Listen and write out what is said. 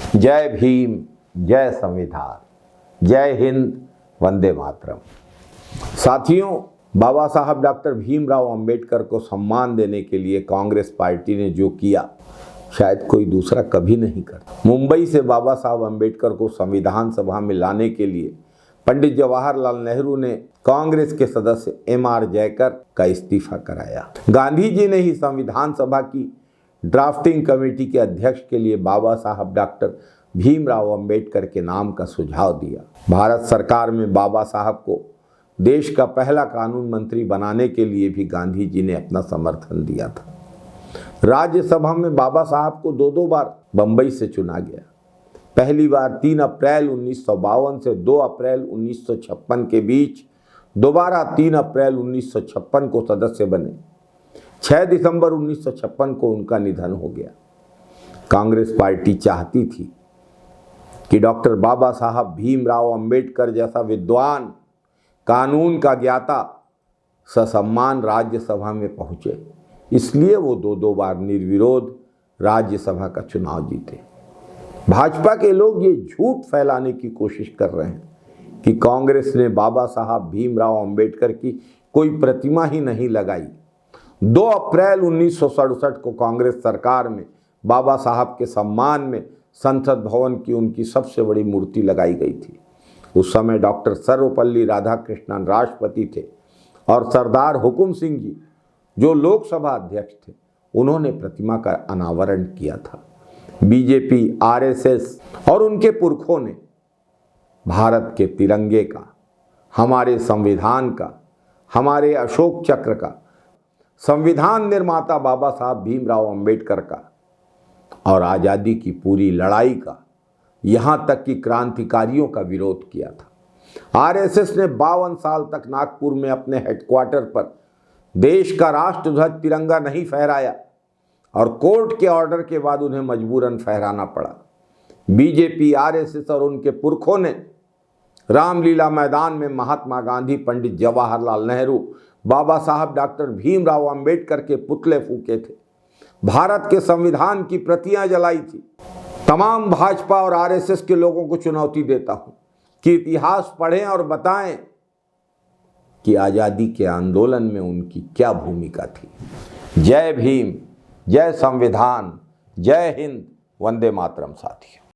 जय भीम, जय संविधान, जय हिंद, वंदे मातरम। साथियों, बाबा साहब डॉक्टर भीमराव अंबेडकर को सम्मान देने के लिए कांग्रेस पार्टी ने जो किया शायद कोई दूसरा कभी नहीं करता। मुंबई से बाबा साहब अंबेडकर को संविधान सभा में लाने के लिए पंडित जवाहरलाल नेहरू ने कांग्रेस के सदस्य M.R. जयकर का इस्तीफा कराया। गांधी जी ने ही संविधान सभा की ड्राफ्टिंग कमेटी के अध्यक्ष के लिए बाबा साहब डॉक्टर भीमराव अंबेडकर के नाम का सुझाव दिया। भारत सरकार में बाबा साहब को देश का पहला कानून मंत्री बनाने के लिए भी गांधी जी ने अपना समर्थन दिया था। राज्यसभा में बाबा साहब को दो बार बंबई से चुना गया। पहली बार 3 अप्रैल 1952 से 2 अप्रैल 1956 के बीच, दोबारा 3 अप्रैल 1956 को सदस्य बने। 6 दिसंबर 1956 को उनका निधन हो गया। कांग्रेस पार्टी चाहती थी कि डॉक्टर बाबा साहब भीमराव अंबेडकर जैसा विद्वान, कानून का ज्ञाता ससम्मान राज्यसभा में पहुंचे, इसलिए वो दो बार निर्विरोध राज्यसभा का चुनाव जीते। भाजपा के लोग ये झूठ फैलाने की कोशिश कर रहे हैं कि कांग्रेस ने बाबा साहब भीमराव अंबेडकर की कोई प्रतिमा ही नहीं लगाई। 2 अप्रैल 1967 को कांग्रेस सरकार में बाबा साहब के सम्मान में संसद भवन की उनकी सबसे बड़ी मूर्ति लगाई गई थी। उस समय डॉक्टर सर्वपल्ली राधाकृष्णन राष्ट्रपति थे और सरदार हुकुम सिंह जी जो लोकसभा अध्यक्ष थे, उन्होंने प्रतिमा का अनावरण किया था। बीजेपी, आरएसएस और उनके पुरखों ने भारत के तिरंगे का, हमारे संविधान का, हमारे अशोक चक्र का, संविधान निर्माता बाबा साहब भीमराव अंबेडकर का और आज़ादी की पूरी लड़ाई का, यहाँ तक कि क्रांतिकारियों का विरोध किया था। आरएसएस ने 52 साल तक नागपुर में अपने हेडक्वार्टर पर देश का राष्ट्रध्वज तिरंगा नहीं फहराया और कोर्ट के ऑर्डर के बाद उन्हें मजबूरन फहराना पड़ा। बीजेपी, आरएसएस और उनके पुरखों ने रामलीला मैदान में महात्मा गांधी, पंडित जवाहरलाल नेहरू, बाबा साहब डॉक्टर भीमराव अंबेडकर के पुतले फूके थे, भारत के संविधान की प्रतियां जलाई थी। तमाम भाजपा और आरएसएस के लोगों को चुनौती देता हूं कि इतिहास पढ़ें और बताएं कि आज़ादी के आंदोलन में उनकी क्या भूमिका थी। जय भीम, जय संविधान, जय हिंद, वंदे मातरम। साथियों।